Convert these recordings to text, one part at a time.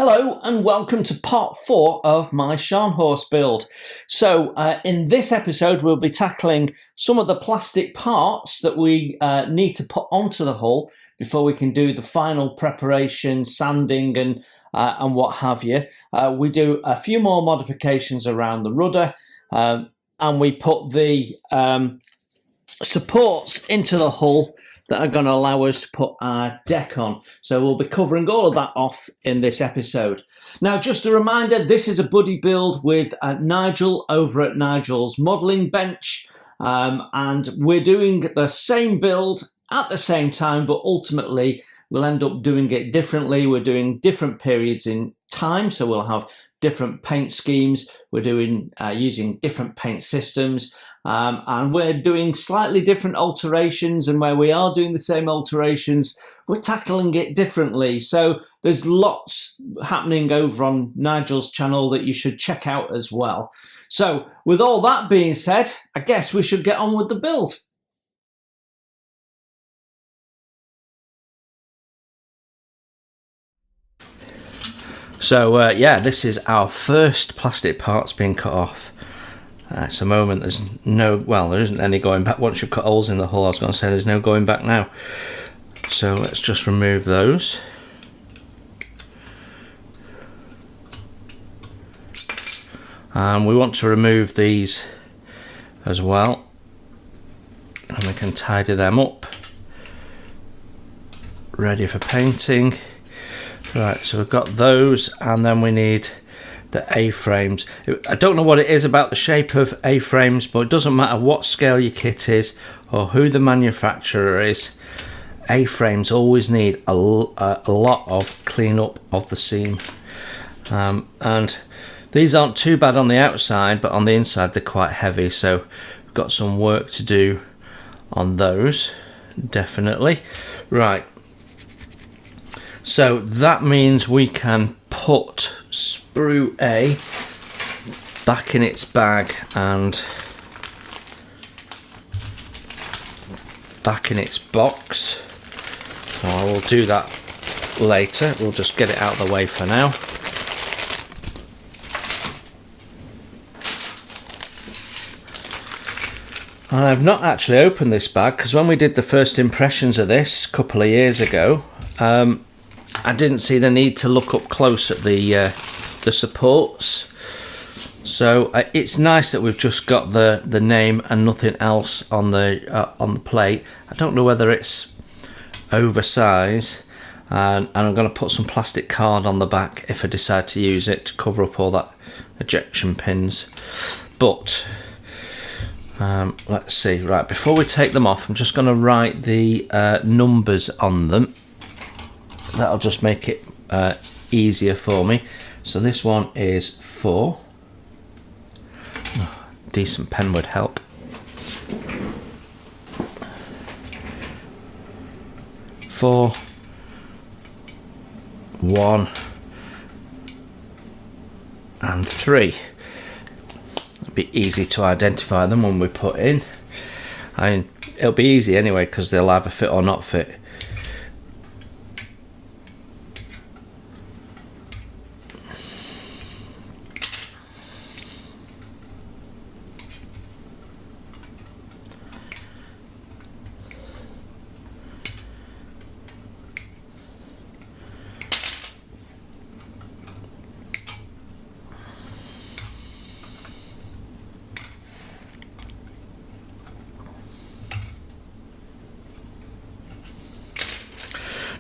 Hello and welcome to part 4 of my Scharnhorst build. So in this episode we'll be tackling some of the plastic parts that we need to put onto the hull before we can do the final preparation, sanding and what have you. We do a few more modifications around the rudder and we put the supports into the hull that are going to allow us to put our deck on. So we'll be covering all of that off in this episode. Now, just a reminder, this is a buddy build with Nigel over at Nigel's modelling bench. And we're doing the same build at the same time, but ultimately we'll end up doing it differently. We're doing different periods in time, so we'll have different paint schemes. We're doing using different paint systems. And we're doing slightly different alterations, and where we are doing the same alterations, we're tackling it differently. So there's lots happening over on Nigel's channel that you should check out as well. So with all that being said, I guess we should get on with the build. So yeah, this is our first plastic parts being cut off. At the moment there's there isn't any going back. Once you've cut holes in the hull, I was going to say there's no going back now. So let's just remove those. And we want to remove these as well. And we can tidy them up. Ready for painting. Right, so we've got those, and then we need the A-frames. I don't know what it is about the shape of A-frames, but it doesn't matter what scale your kit is or who the manufacturer is. A-frames always need a lot of clean up of the seam. And these aren't too bad on the outside, but on the inside they're quite heavy, so we've got some work to do on those, definitely. Right. So that means we can put Sprue A back in its bag and back in its box. So I will do that later. We'll just get it out of the way for now. And I've not actually opened this bag because when we did the first impressions of this a couple of years ago, I didn't see the need to look up close at the supports. So it's nice that we've just got the name and nothing else on the plate. I don't know whether it's oversized, and I'm going to put some plastic card on the back if I decide to use it to cover up all that ejection pins. But let's see. Right, before we take them off, I'm just going to write the numbers on them. That'll just make it easier for me. So this one is 4. Oh, decent pen would help. 4, 1, and 3. It'll be easy to identify them when we put in. It'll be easy anyway because they'll either fit or not fit.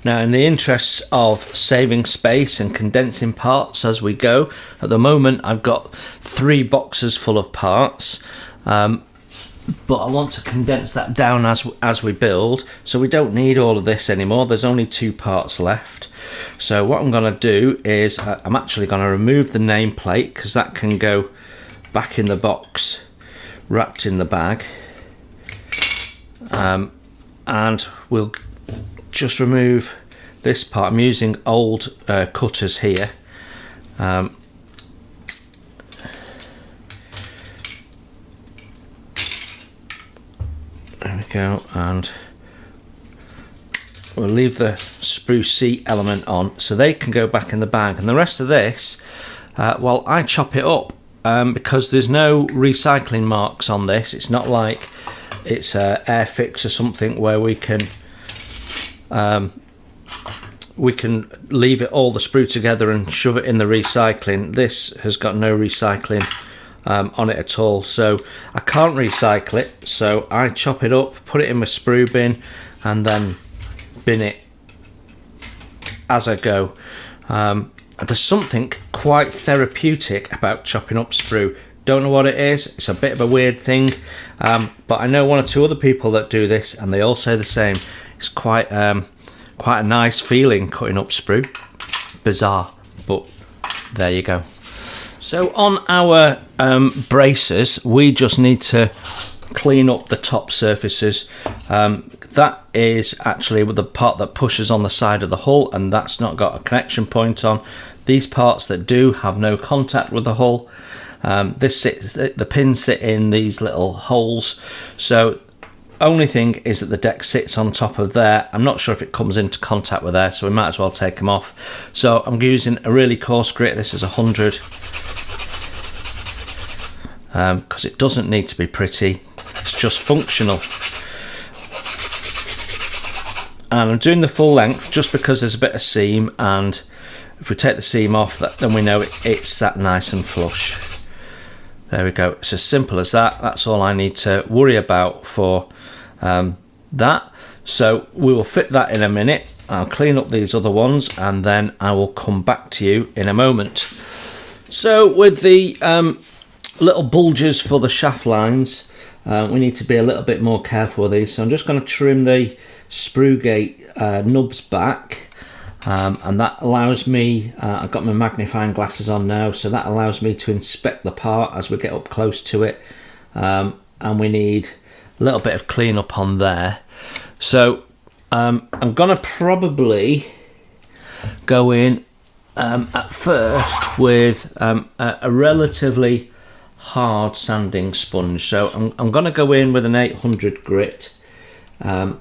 Now, in the interests of saving space and condensing parts as we go, at the moment I've got 3 boxes full of parts, but I want to condense that down as we build, so we don't need all of this anymore. There's only 2 parts left. So what I'm going to do is I'm actually going to remove the nameplate because that can go back in the box wrapped in the bag, and we'll just remove this part. I'm using old cutters here. There we go, and we'll leave the sprue seat element on so they can go back in the bag, and the rest of this, well, I chop it up because there's no recycling marks on this. It's not like it's Airfix or something where we can leave it all the sprue together and shove it in the recycling. This has got no recycling on it at all, so I can't recycle it, so I chop it up, put it in my sprue bin, and then bin it as I go. There's something quite therapeutic about chopping up sprue. Don't know what it is, it's a bit of a weird thing, but I know one or two other people that do this and they all say the same. It's quite a nice feeling cutting up sprue. Bizarre, but there you go. So on our bracers, we just need to clean up the top surfaces. That is actually with the part that pushes on the side of the hull, and that's not got a connection point on. These parts that do have no contact with the hull, the pins sit in these little holes. So only thing is that the deck sits on top of there. I'm not sure if it comes into contact with there, so we might as well take them off. So I'm using a really coarse grit. This is 100, because it doesn't need to be pretty, it's just functional. And I'm doing the full length just because there's a bit of seam, and if we take the seam off, then we know it's sat nice and flush. There we go. It's as simple as that. That's all I need to worry about for that. So we will fit that in a minute. I'll clean up these other ones and then I will come back to you in a moment. So with the little bulges for the shaft lines, we need to be a little bit more careful with these. So I'm just going to trim the sprue gate nubs back. And that allows me, I've got my magnifying glasses on now, so that allows me to inspect the part as we get up close to it, and we need a little bit of clean up on there. So I'm gonna probably go in at first with a relatively hard sanding sponge. So I'm gonna go in with an 800 grit and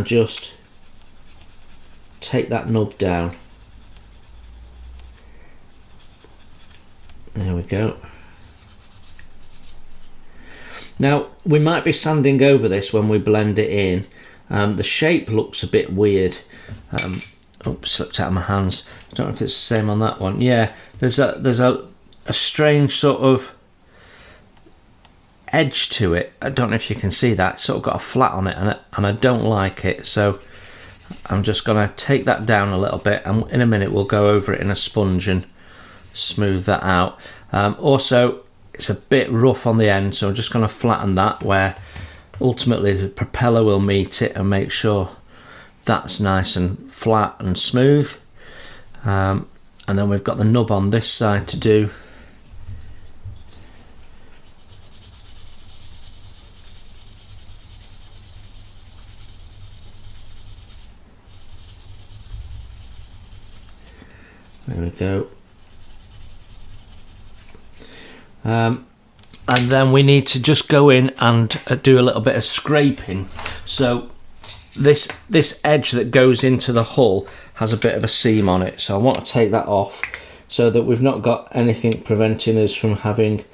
just take that nub down. There we go. Now we might be sanding over this when we blend it in. The shape looks a bit weird. Oops, slipped out of my hands. I don't know if it's the same on that one. Yeah, there's a strange sort of edge to it. I don't know if you can see that. It's sort of got a flat on it, and I don't like it. So I'm just going to take that down a little bit, and in a minute we'll go over it in a sponge and smooth that out. Also, it's a bit rough on the end, so I'm just going to flatten that where ultimately the propeller will meet it and make sure that's nice and flat and smooth. And then we've got the nub on this side to do. There we go. And then we need to just go in and do a little bit of scraping. So this edge that goes into the hull has a bit of a seam on it, so I want to take that off so that we've not got anything preventing us from having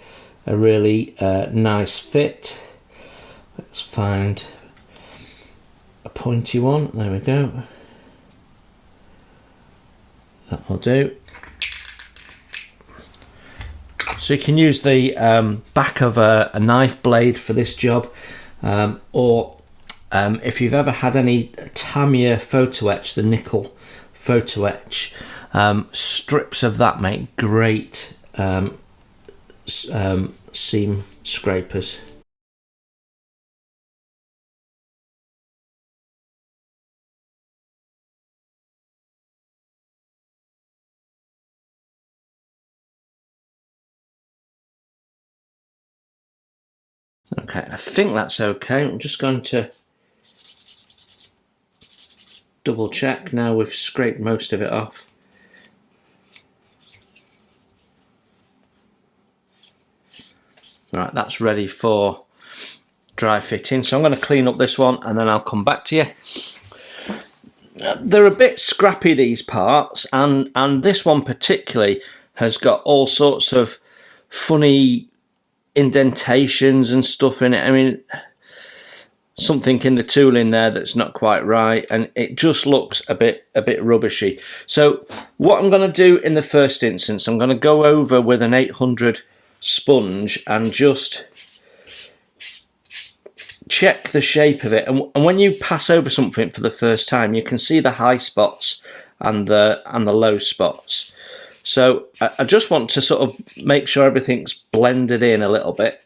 a really nice fit. Let's find a pointy one. There we go. That will do. So you can use the back of a knife blade for this job, or if you've ever had any Tamiya photo etch, the nickel photo etch, strips of that make great seam scrapers. Okay, I think that's okay. I'm just going to double check now we've scraped most of it off. Right, that's ready for dry fitting. So I'm going to clean up this one and then I'll come back to you. they're a bit scrappy, these parts, and this one particularly has got all sorts of funny indentations and stuff in it. I mean, something in the tooling there that's not quite right, and it just looks a bit rubbishy. So what I'm going to do in the first instance, I'm going to go over with an 800 sponge and just check the shape of it. And when you pass over something for the first time, you can see the high spots and the low spots. So I just want to sort of make sure everything's blended in a little bit.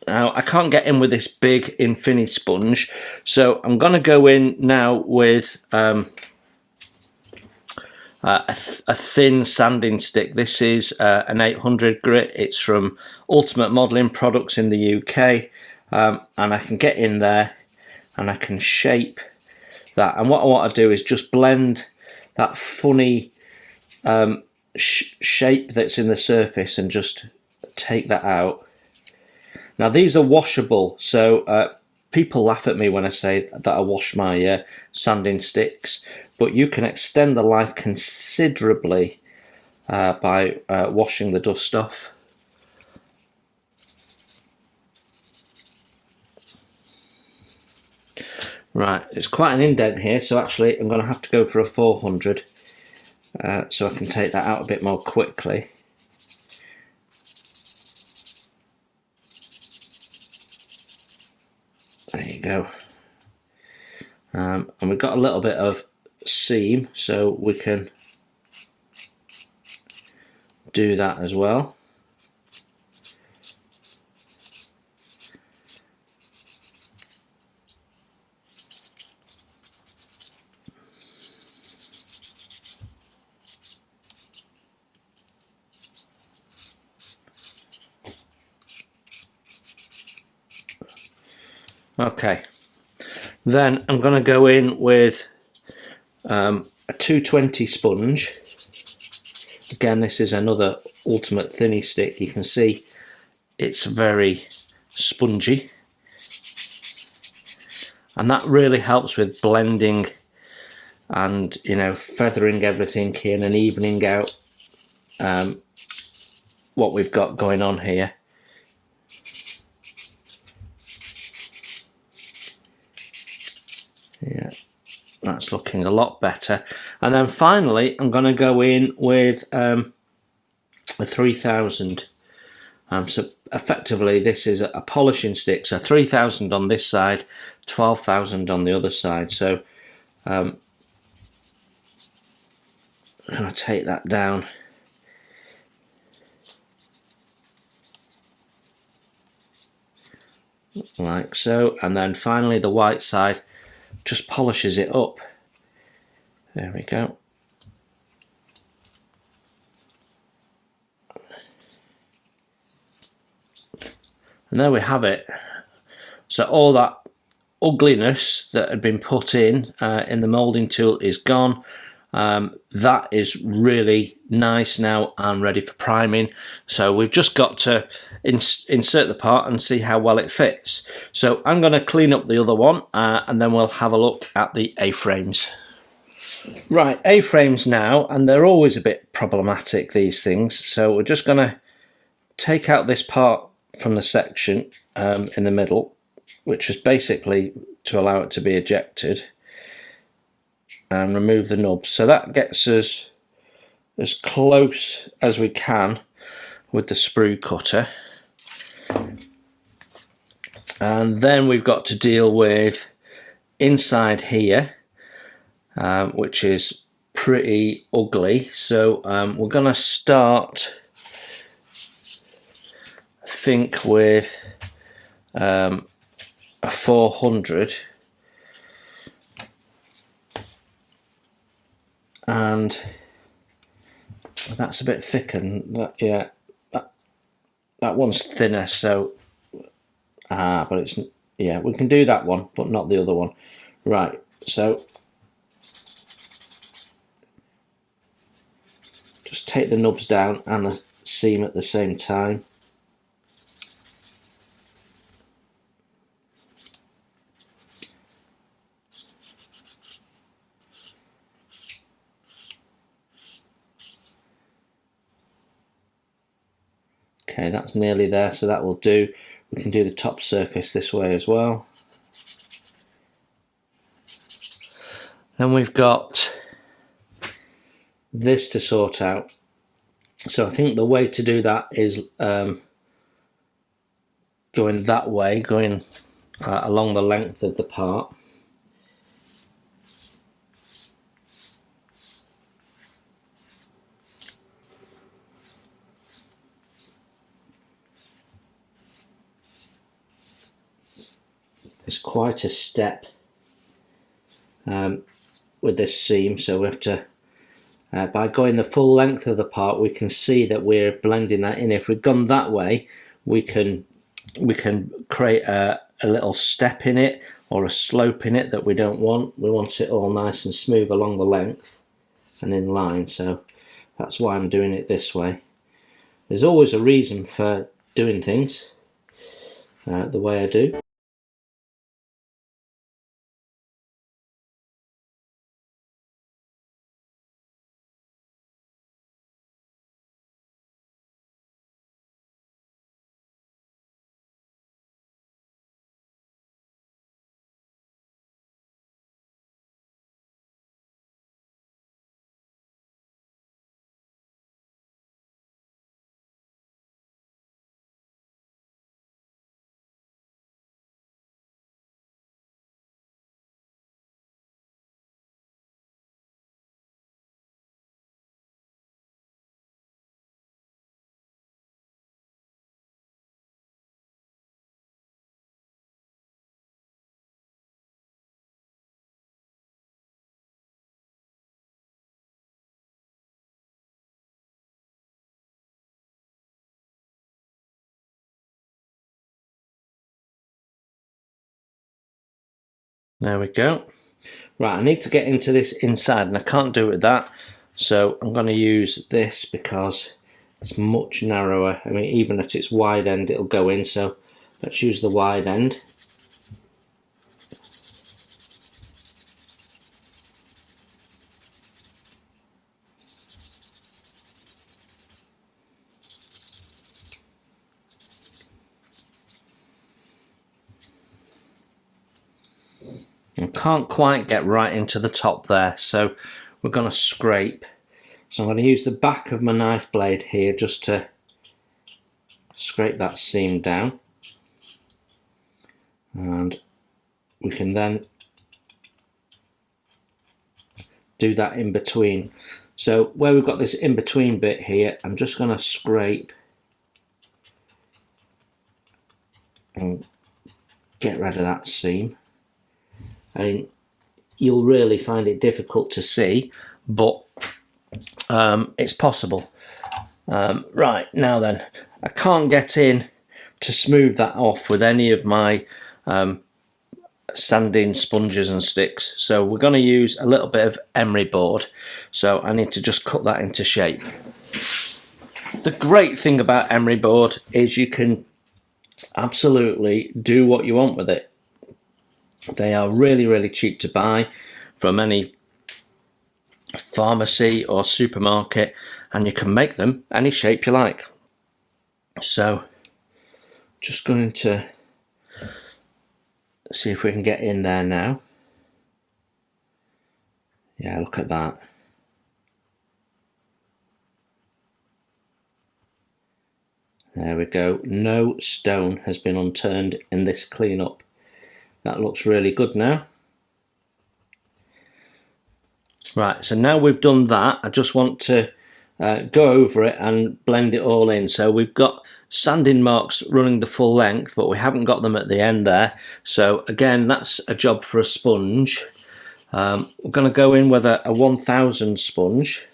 Now, I can't get in with this big Infinity sponge, so I'm going to go in now with a thin sanding stick. This is an 800 grit. It's from Ultimate Modelling Products in the UK, and I can get in there and I can shape that. And what I want to do is just blend that funny shape that's in the surface and just take that out. Now, these are washable, so people laugh at me when I say that I wash my sanding sticks, but you can extend the life considerably by washing the dust off. Right, it's quite an indent here, so actually I'm going to have to go for a 400 so I can take that out a bit more quickly. There you go. And we've got a little bit of seam, so we can do that as well. Okay, then I'm going to go in with a 220 sponge. Again, this is another Ultimate Thinny stick. You can see it's very spongy, and that really helps with blending and, you know, feathering everything in and evening out what we've got going on here. Yeah, that's looking a lot better. And then finally, I'm going to go in with a 3000. So effectively, this is a polishing stick. So 3000 on this side, 12,000 on the other side. So I'm going to take that down. Like so. And then finally, the white side just polishes it up. There we go. And there we have it. So all that ugliness that had been put in the moulding tool is gone. That is really nice now and ready for priming. So we've just got to insert the part and see how well it fits. So I'm going to clean up the other one and then we'll have a look at the A-frames. Right, A-frames now, and they're always a bit problematic, these things. So we're just going to take out this part from the section in the middle, which is basically to allow it to be ejected, and remove the nubs. So that gets us as close as we can with the sprue cutter. And then we've got to deal with inside here, which is pretty ugly. So we're going to start, I think, with a 400. And that's a bit thicker. That one's thinner, so but it's, yeah, we can do that one, but not the other one. Right, so just take the nubs down and the seam at the same time. Okay, that's nearly there, so that will do. We can do the top surface this way as well. Then we've got this to sort out. So I think the way to do that is going that way, going along the length of the part. There's quite a step with this seam, so we have to, by going the full length of the part, we can see that we're blending that in. If we've gone that way, we can create a little step in it or a slope in it that we don't want. We want it all nice and smooth along the length and in line, so that's why I'm doing it this way. There's always a reason for doing things the way I do. There we go. Right, I need to get into this inside and I can't do it with that, so I'm going to use this because it's much narrower. I mean, even at its wide end it'll go in, so let's use the wide end. I can't quite get right into the top there, so we're going to scrape. So I'm going to use the back of my knife blade here just to scrape that seam down, and we can then do that in between. So where we've got this in between bit here, I'm just going to scrape and get rid of that seam. I mean, you'll really find it difficult to see, but it's possible. Right, now then, I can't get in to smooth that off with any of my sanding sponges and sticks, so we're going to use a little bit of emery board. So I need to just cut that into shape. The great thing about emery board is you can absolutely do what you want with it. They are really cheap to buy from any pharmacy or supermarket, and you can make them any shape you like. So just going to see if we can get in there now. Yeah, look at that. There we go. No stone has been unturned in this cleanup. That looks really good now. Right, so now we've done that, I just want to go over it and blend it all in. So we've got sanding marks running the full length, but we haven't got them at the end there. So again, that's a job for a sponge. We're going to go in with a 1000 sponge,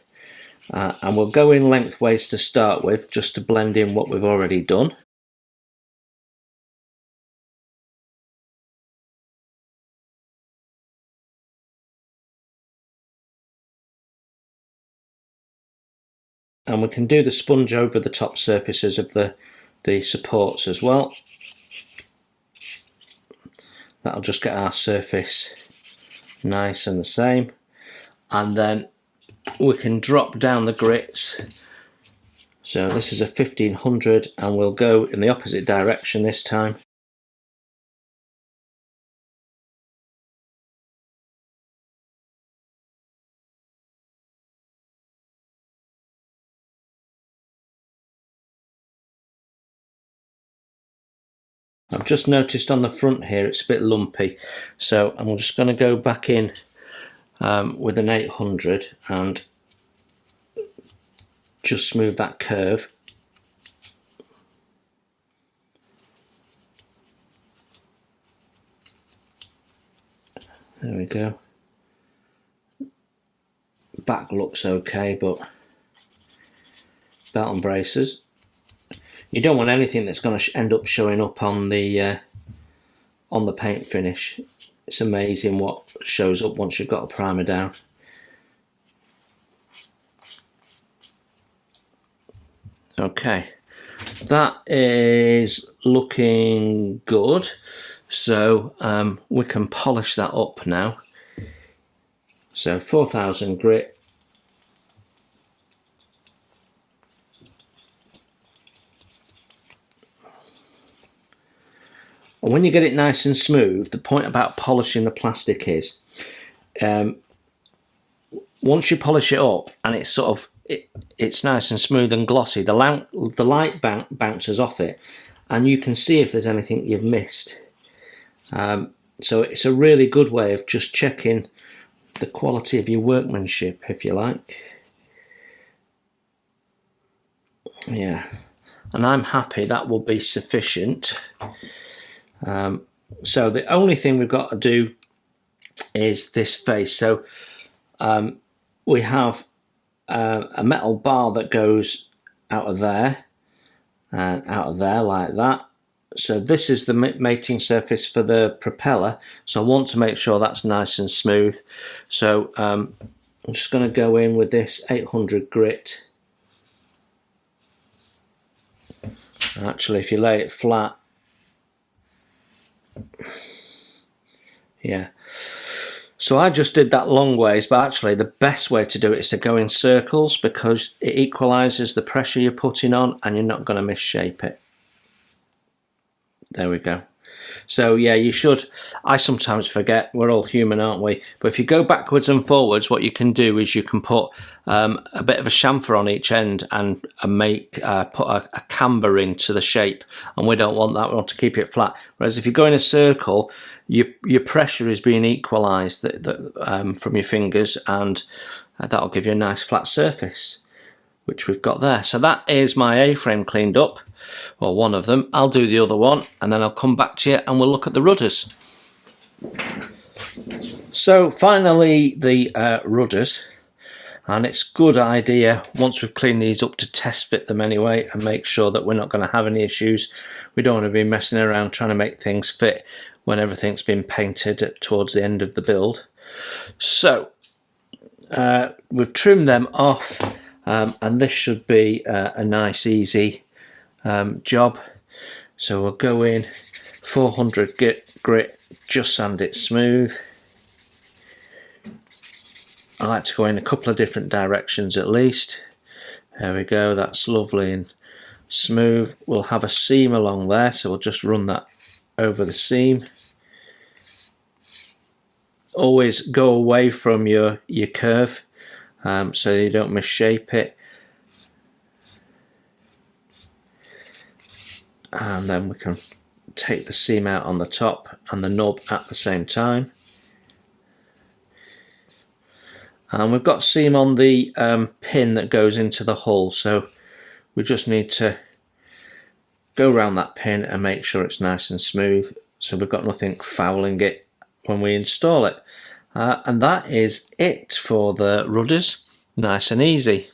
and we'll go in lengthways to start with, just to blend in what we've already done. And we can do the sponge over the top surfaces of the supports as well. That'll just get our surface nice and the same. And then we can drop down the grits So this is a 1500 and we'll go in the opposite direction this time. I've just noticed on the front here it's a bit lumpy, so I'm just going to go back in with an 800 and just smooth that curve. There we go. Back looks okay, but belt and braces. You don't want anything that's going to end up showing up on the paint finish. It's amazing what shows up once you've got a primer down. Okay, that is looking good. So we can polish that up now. So 4000 grit. And when you get it nice and smooth, the point about polishing the plastic is, once you polish it up and it's sort of, it's nice and smooth and glossy, the light bounces off it and you can see if there's anything you've missed. So it's a really good way of just checking the quality of your workmanship, if you like. Yeah, and I'm happy that will be sufficient. So the only thing we've got to do is this face. So we have a metal bar that goes out of there and out of there like that. So this is the mating surface for the propeller, so I want to make sure that's nice and smooth. So I'm just going to go in with this 800 grit. Actually, if you lay it flat, yeah. So I just did that long ways, but actually the best way to do it is to go in circles, because it equalises the pressure you're putting on and you're not going to misshape it. There we go. So yeah, you should, I sometimes forget, we're all human, aren't we? But if you go backwards and forwards, what you can do is you can put a bit of a chamfer on each end and put a camber into the shape, and we don't want that, we want to keep it flat. Whereas if you go in a circle, your pressure is being equalised from your fingers, and that'll give you a nice flat surface, which we've got there. So that is my A-frame cleaned up, or one of them. I'll do the other one and then I'll come back to you and we'll look at the rudders. So finally the rudders, and it's a good idea once we've cleaned these up to test fit them anyway and make sure that we're not going to have any issues. We don't want to be messing around trying to make things fit when everything's been painted towards the end of the build. So we've trimmed them off. And this should be a nice easy job. So we'll go in 400 grit, just sand it smooth. I like to go in a couple of different directions at least. There we go, that's lovely and smooth. We'll have a seam along there, so we'll just run that over the seam. Always go away from your curve, so you don't misshape it. And then we can take the seam out on the top and the nub at the same time. And we've got seam on the pin that goes into the hull, so we just need to go around that pin and make sure it's nice and smooth, so we've got nothing fouling it when we install it. And that is it for the rudders. Nice and easy.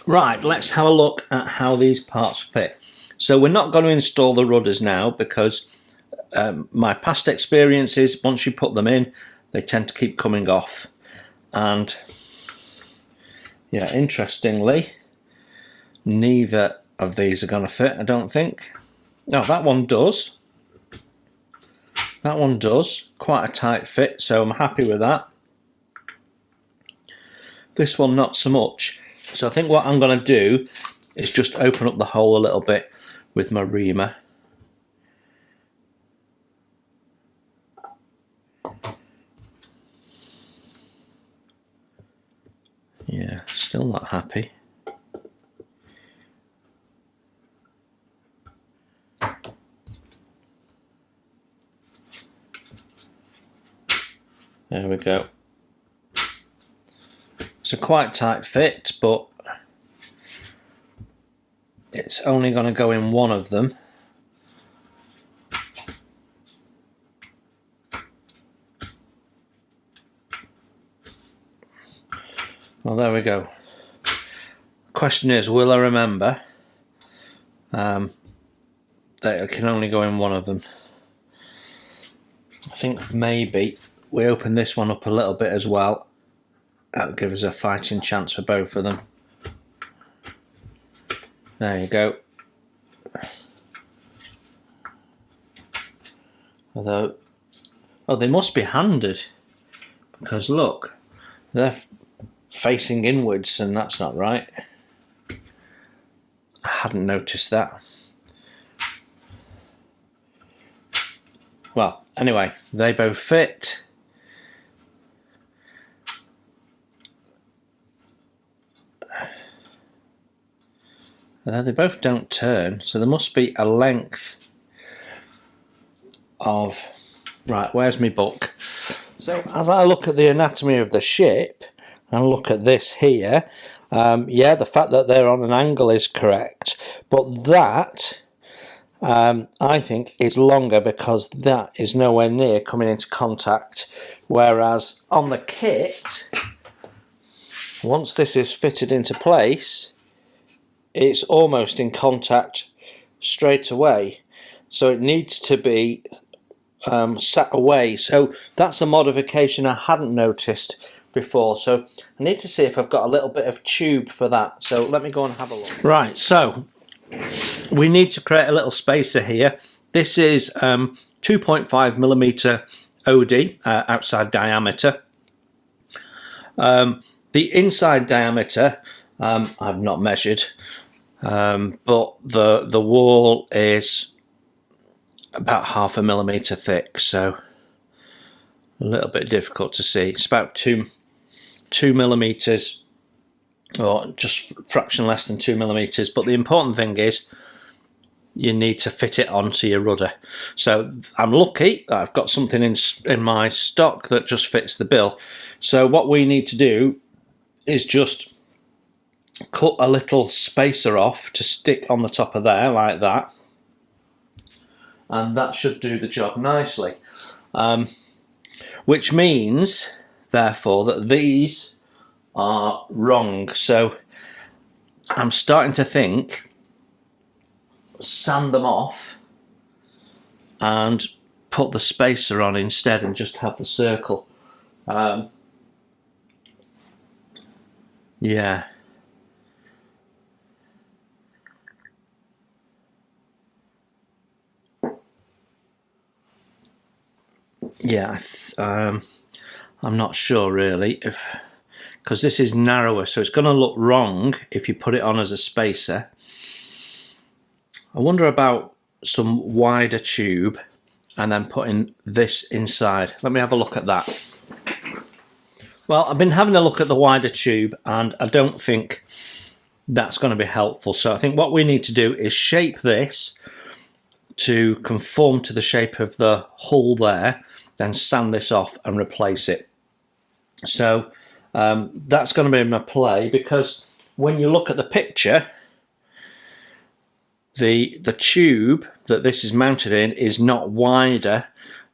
Right, let's have a look at how these parts fit. So we're not going to install the rudders now because my past experience is once you put them in, they tend to keep coming off. And yeah, interestingly, neither of these are going to fit, I don't think. No, that one does. That one does. Quite a tight fit, so I'm happy with that. This one not so much. So I think what I'm going to do is just open up the hole a little bit with my reamer. Yeah, still not happy. There we go. It's a quite tight fit, but it's only going to go in one of them. Well, there we go. Question is, will I remember that it can only go in one of them? I think maybe we open this one up a little bit as well. That'll give us a fighting chance for both of them. There you go. Although, oh, they must be handed, because look, they're facing inwards and that's not right. I hadn't noticed that. Well, anyway, they both fit. They both don't turn, so there must be a length of... Right, where's my book? So as I look at the anatomy of the ship and look at this here, yeah, the fact that they're on an angle is correct, but that I think is longer because that is nowhere near coming into contact, whereas on the kit, once this is fitted into place, it's almost in contact straight away, so it needs to be sat away. So that's a modification I hadn't noticed before, so I need to see if I've got a little bit of tube for that. So let me go and have a look. Right, so we need to create a little spacer here. This is 2.5mm OD, outside diameter. The inside diameter I've not measured, but the wall is about 0.5mm thick, so a little bit difficult to see. It's about 2mm, or just a fraction less than 2mm, but the important thing is you need to fit it onto your rudder. So I'm lucky that I've got something in my stock that just fits the bill. So what we need to do is just cut a little spacer off to stick on the top of there like that, and that should do the job nicely, which means therefore that these are wrong. So I'm starting to think sand them off and put the spacer on instead and just have the circle. Yeah. Yeah, I'm not sure really, because this is narrower, so it's going to look wrong if you put it on as a spacer. I wonder about some wider tube and then putting this inside. Let me have a look at that. Well, I've been having a look at the wider tube and I don't think that's going to be helpful. So I think what we need to do is shape this to conform to the shape of the hull there, then sand this off and replace it. So that's going to be my play, because when you look at the picture, the tube that this is mounted in is not wider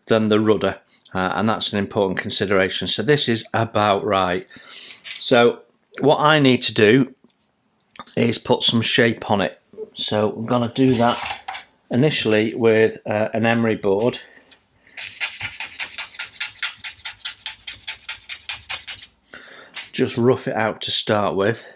than the rudder, and that's an important consideration. So this is about right. So what I need to do is put some shape on it. So I'm going to do that initially with an emery board. Just rough it out to start with.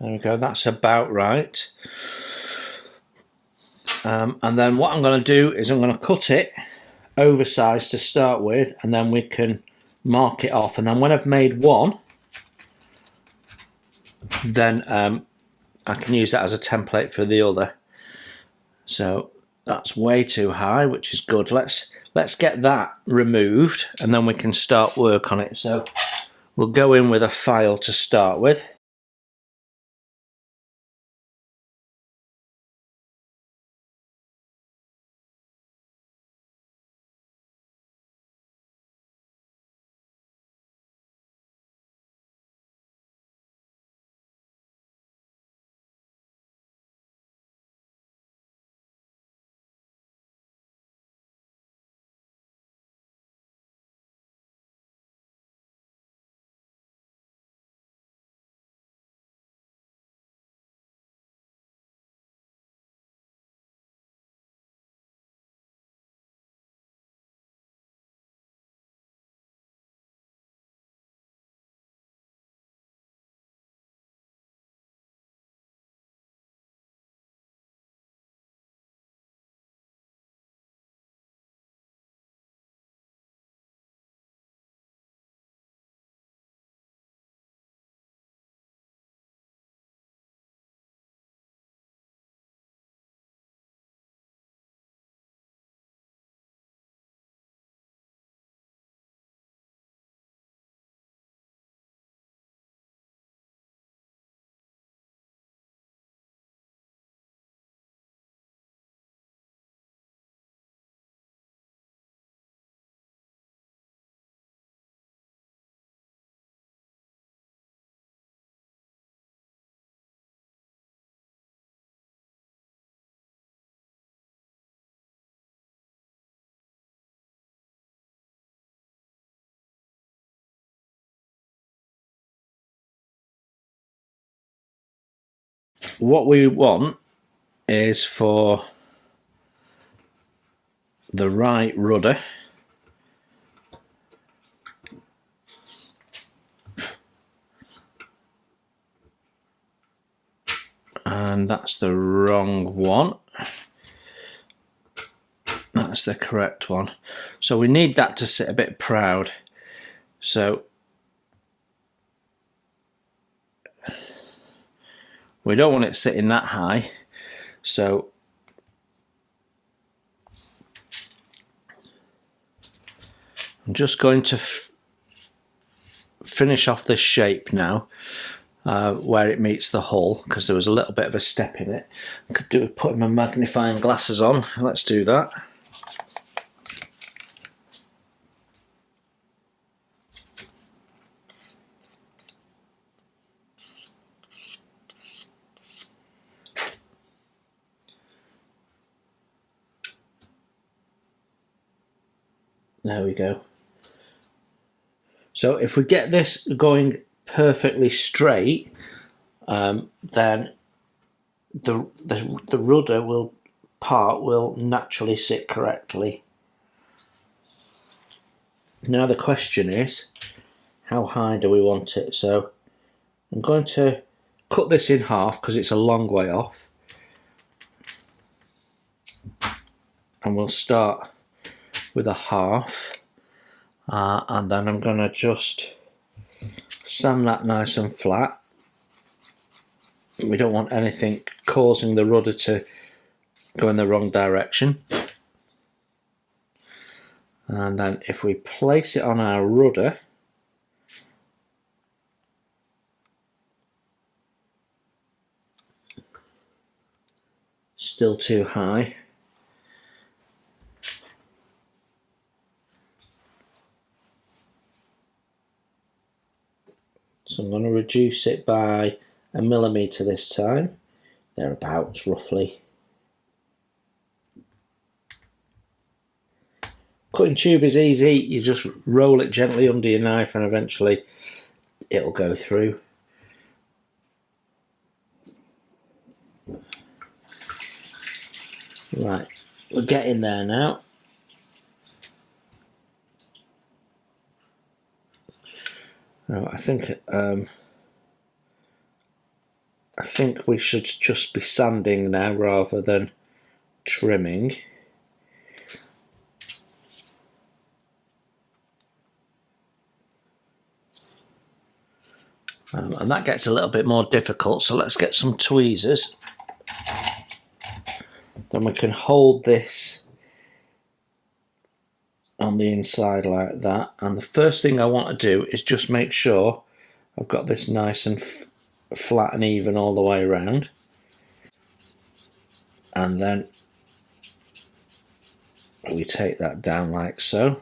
There we go, that's about right. And then what I'm going to do is I'm going to cut it oversized to start with, and then we can mark it off. And then when I've made one, then I can use that as a template for the other. So that's way too high, which is good. Let's get that removed, and then we can start work on it. So we'll go in with a file to start with. What we want is for the right rudder and that's the wrong one. That's the correct one. So we need that to sit a bit proud. So we don't want it sitting that high. So I'm just going to finish off this shape now where it meets the hull, because there was a little bit of a step in it. I could do with putting my magnifying glasses on. Let's do that. There we go. So if we get this going perfectly straight, then the rudder will naturally sit correctly. Now the question is, how high do we want it? So I'm going to cut this in half because it's a long way off, and we'll start with a half, and then I'm going to just sand that nice and flat. We don't want anything causing the rudder to go in the wrong direction. And then if we place it on our rudder, still too high. So I'm going to reduce it by 1 millimetre this time, thereabouts roughly. Cutting tube is easy, you just roll it gently under your knife and eventually it'll go through. Right, we're getting there now. Now, I think I think we should just be sanding now rather than trimming. And that gets a little bit more difficult, so let's get some tweezers. Then we can hold this on the inside like that. And the first thing I want to do is just make sure I've got this nice and flat and even all the way around. And then we take that down like so.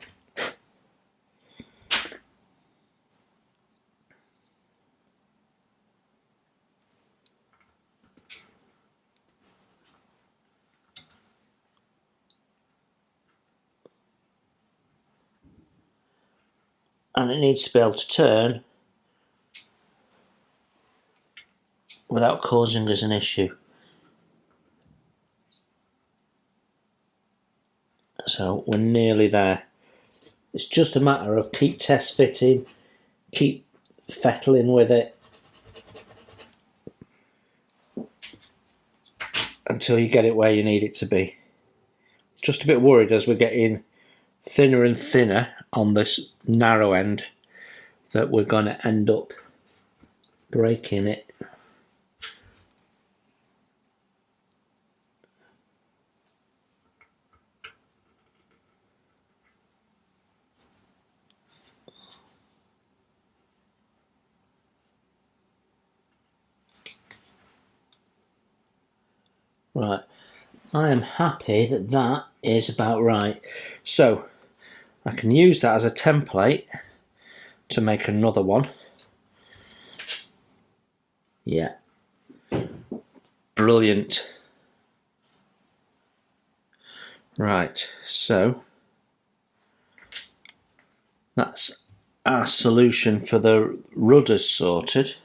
And it needs to be able to turn without causing us an issue. So we're nearly there. It's just a matter of keep test fitting, keep fettling with it until you get it where you need it to be. Just a bit worried as we're getting thinner and thinner on this narrow end that we're going to end up breaking it. Right, I am happy that that is about right. So I can use that as a template to make another one. Yeah, brilliant. Right, so that's our solution for the rudders sorted.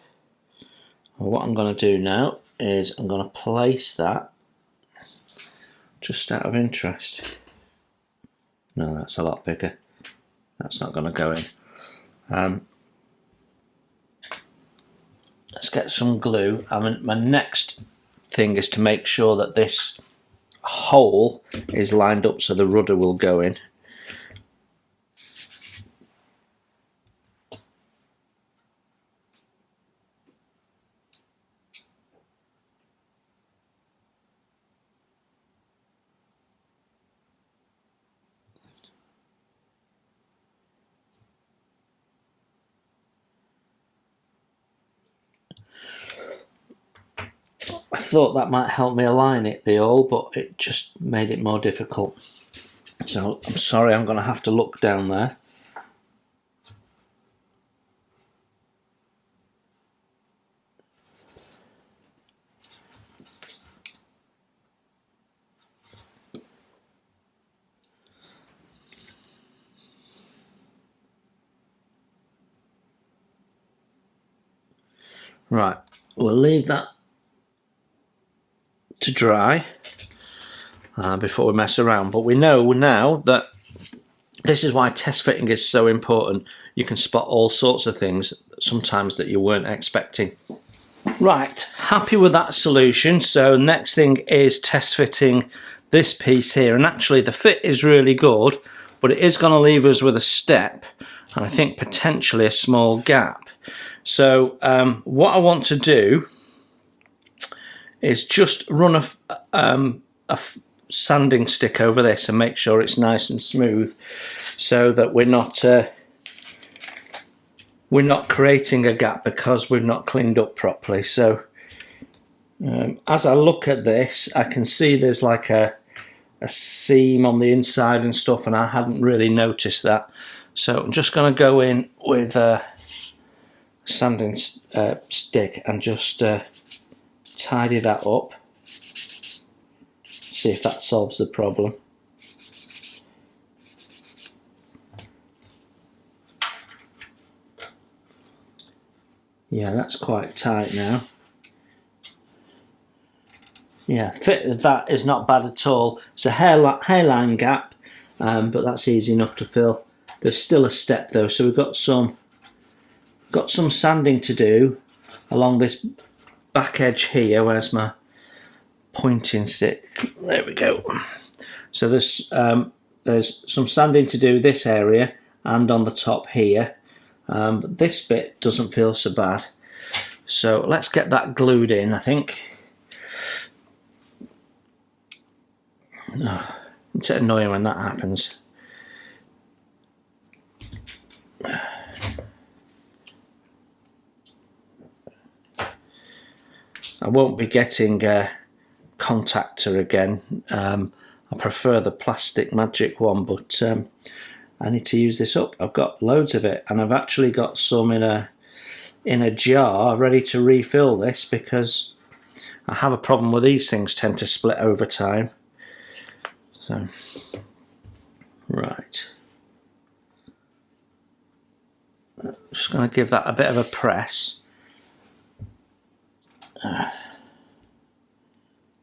Well, what I'm going to do now is I'm going to place that just out of interest. No, that's a lot bigger. That's not going to go in. Let's get some glue. My next thing is to make sure that this hole is lined up so the rudder will go in. I thought that might help me align it, the awl, but it just made it more difficult. So I'm sorry, I'm going to have to look down there. Right, we'll leave that to dry before we mess around, but we know now that this is why test fitting is so important. You can spot all sorts of things sometimes that you weren't expecting. Right, happy with that solution. So next thing is test fitting this piece here, and actually the fit is really good, but it is going to leave us with a step and I think potentially a small gap. So what I want to do is just run a sanding stick over this and make sure it's nice and smooth, so that we're not creating a gap because we've not cleaned up properly. So as I look at this, I can see there's like a seam on the inside and stuff, and I hadn't really noticed that. So I'm just going to go in with a sanding stick and just tidy that up, see if that solves the problem. Yeah, that's quite tight now. Yeah, fit of that is not bad at all. It's a hairline gap, but that's easy enough to fill. There's still a step though, so we've got some sanding to do along this back edge here. Where's my pointing stick? There we go. So there's some sanding to do this area and on the top here. But this bit doesn't feel so bad. So let's get that glued in, I think. Oh, it's annoying when that happens. I won't be getting a contactor again. I prefer the plastic magic one, but I need to use this up. I've got loads of it, and I've actually got some in a jar ready to refill this, because I have a problem with these things tend to split over time. So, right. Just going to give that a bit of a press.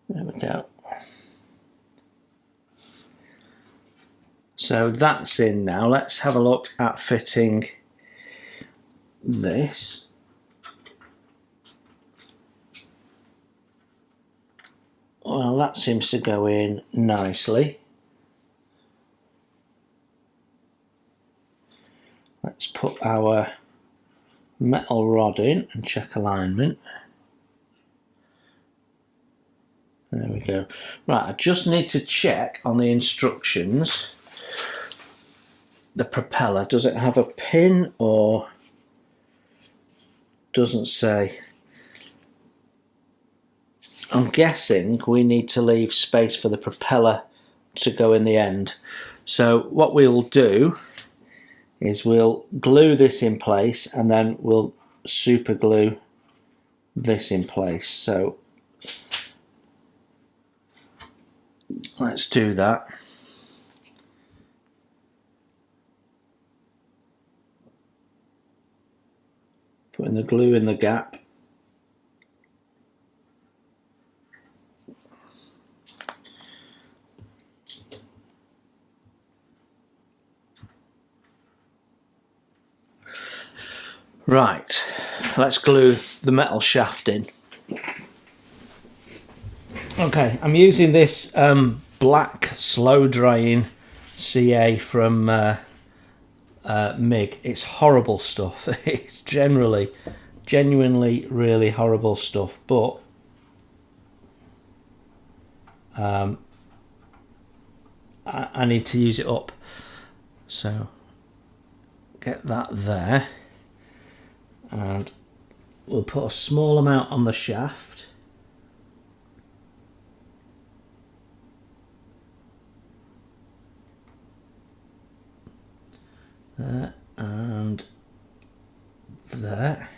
There we go. So that's in now. Let's have a look at fitting this. Well, that seems to go in nicely. Let's put our metal rod in and check alignment. There we go. Right, I just need to check on the instructions. The propeller, does it have a pin or doesn't say? I'm guessing we need to leave space for the propeller to go in the end. So what we'll do is we'll glue this in place and then we'll super glue this in place. So let's do that. Putting the glue in the gap. Right, let's glue the metal shaft in. Okay, I'm using this black slow drying CA from MIG. It's horrible stuff. It's genuinely really horrible stuff, but I need to use it up. So get that there, and we'll put a small amount on the shaft. There and there,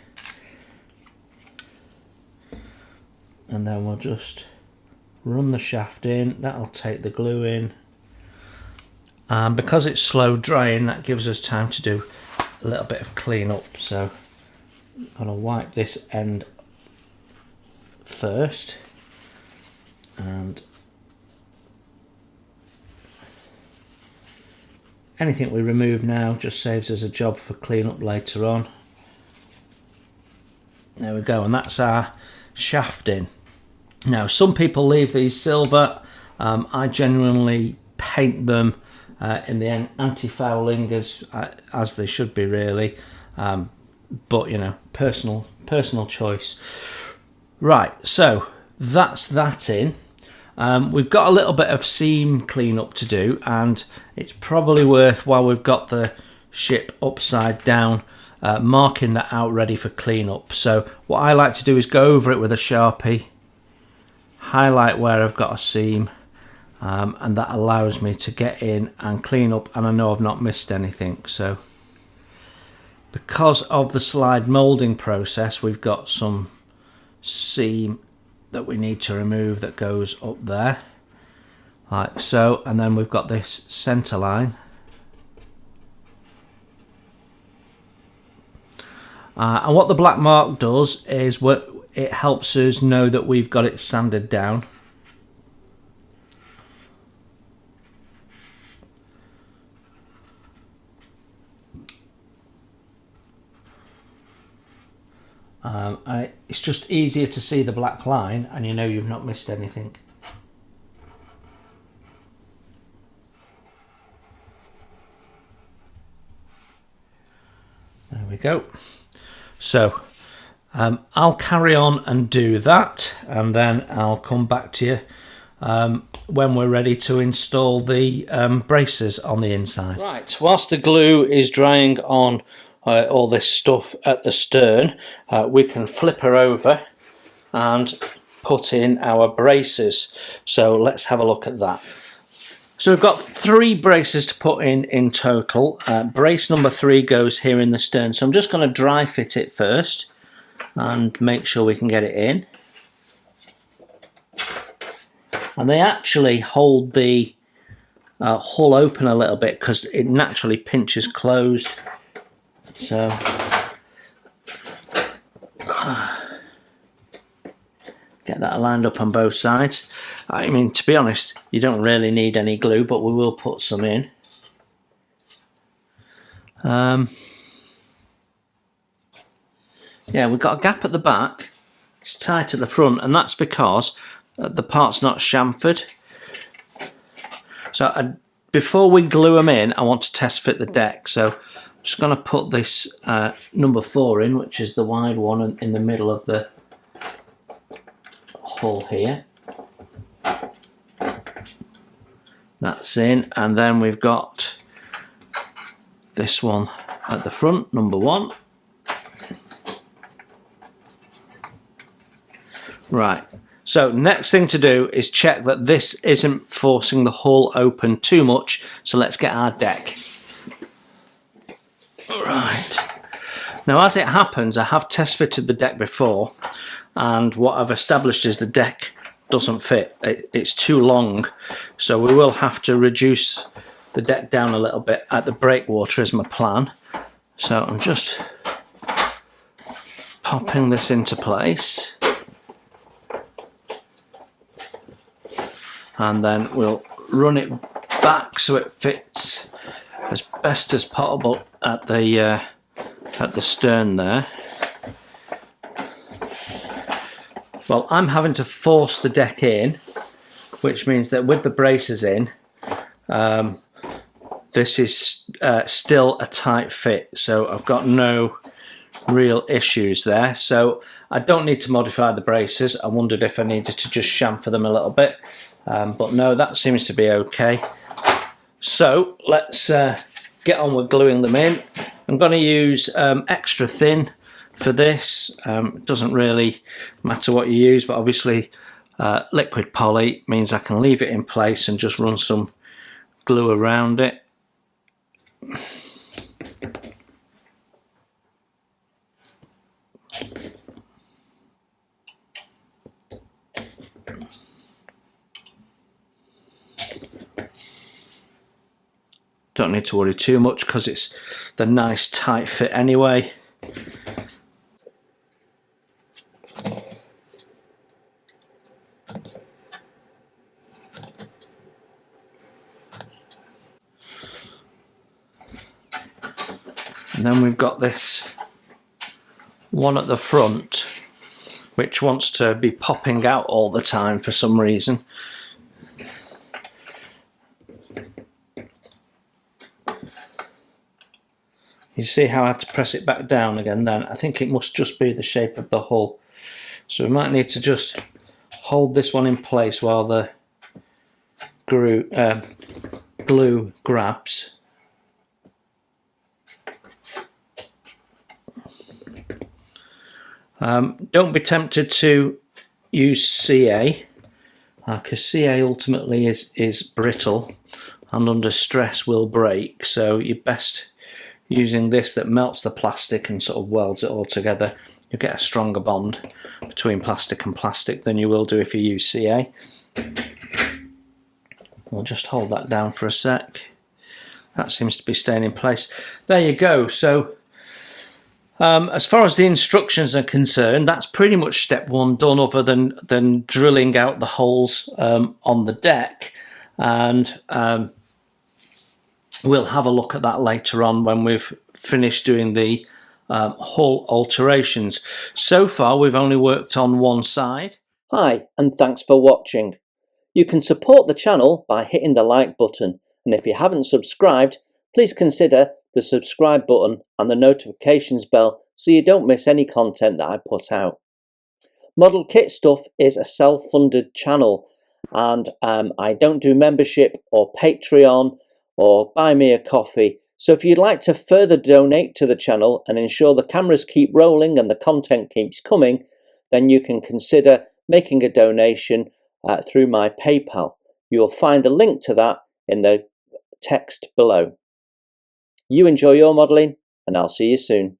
and then we'll just run the shaft in. That'll take the glue in, and because it's slow drying, that gives us time to do a little bit of clean up. So I'm going to wipe this end first, and anything we remove now just saves us a job for clean up later on. There we go, and that's our shaft in. Now, some people leave these silver. I genuinely paint them in the anti-fouling as they should be, really. But you know, personal choice. Right, so that's that in. We've got a little bit of seam cleanup to do, and it's probably worth, while we've got the ship upside down, marking that out ready for cleanup. So what I like to do is go over it with a Sharpie, highlight where I've got a seam, and that allows me to get in and clean up, and I know I've not missed anything. So because of the slide moulding process, we've got some seam that we need to remove that goes up there, like so, and then we've got this centre line. And what the black mark does is it helps us know that we've got it sanded down. It's it's just easier to see the black line and you know you've not missed anything. There we go. So I'll carry on and do that, and then I'll come back to you when we're ready to install the braces on the inside. Right, whilst the glue is drying on all this stuff at the stern, we can flip her over and put in our braces. So let's have a look at that. So we've got 3 braces to put in total. Brace number 3 goes here in the stern. So I'm just going to dry fit it first and make sure we can get it in. And they actually hold the hull open a little bit because it naturally pinches closed. So get that lined up on both sides. I mean, to be honest, you don't really need any glue, but we will put some in. Yeah, we've got a gap at the back. It's tight at the front, and that's because the part's not chamfered. So before we glue them in, I want to test fit the deck. So I'm just going to put this number 4 in, which is the wide one in the middle of the hull here. That's in, and then we've got this one at the front, number 1. Right, so next thing to do is check that this isn't forcing the hull open too much, so let's get our deck. Right, now as it happens, I have test fitted the deck before, and what I've established is the deck doesn't fit. It's too long, so we will have to reduce the deck down a little bit at the breakwater is my plan. So I'm just popping this into place, and then we'll run it back so it fits as best as possible at the stern there. Well, I'm having to force the deck in, which means that with the braces in, this is still a tight fit, so I've got no real issues there. So I don't need to modify the braces. I wondered if I needed to just chamfer them a little bit, but no, that seems to be okay. So let's get on with gluing them in. I'm going to use extra thin for this. It doesn't really matter what you use, but obviously liquid poly means I can leave it in place and just run some glue around it. Don't need to worry too much because it's the nice tight fit anyway. And then we've got this one at the front which wants to be popping out all the time for some reason. You see how I had to press it back down again then? I think it must just be the shape of the hull. So we might need to just hold this one in place while the glue grabs. Don't be tempted to use CA, because CA ultimately is brittle and under stress will break, so you're best using this that melts the plastic and sort of welds it all together. You get a stronger bond between plastic and plastic than you will do if you use CA. We'll just hold that down for a sec. That seems to be staying in place. There you go. So as far as the instructions are concerned, that's pretty much step one done, other than drilling out the holes on the deck, and we'll have a look at that later on when we've finished doing the hull alterations. So far we've only worked on one side. Hi, and thanks for watching. You can support the channel by hitting the like button, and if you haven't subscribed, please consider the subscribe button and the notifications bell so you don't miss any content that I put out. Model Kit Stuff is a self-funded channel, and I don't do membership or Patreon or buy me a coffee. So if you'd like to further donate to the channel and ensure the cameras keep rolling and the content keeps coming, then you can consider making a donation through my PayPal. You'll find a link to that in the text below. You enjoy your modelling, and I'll see you soon.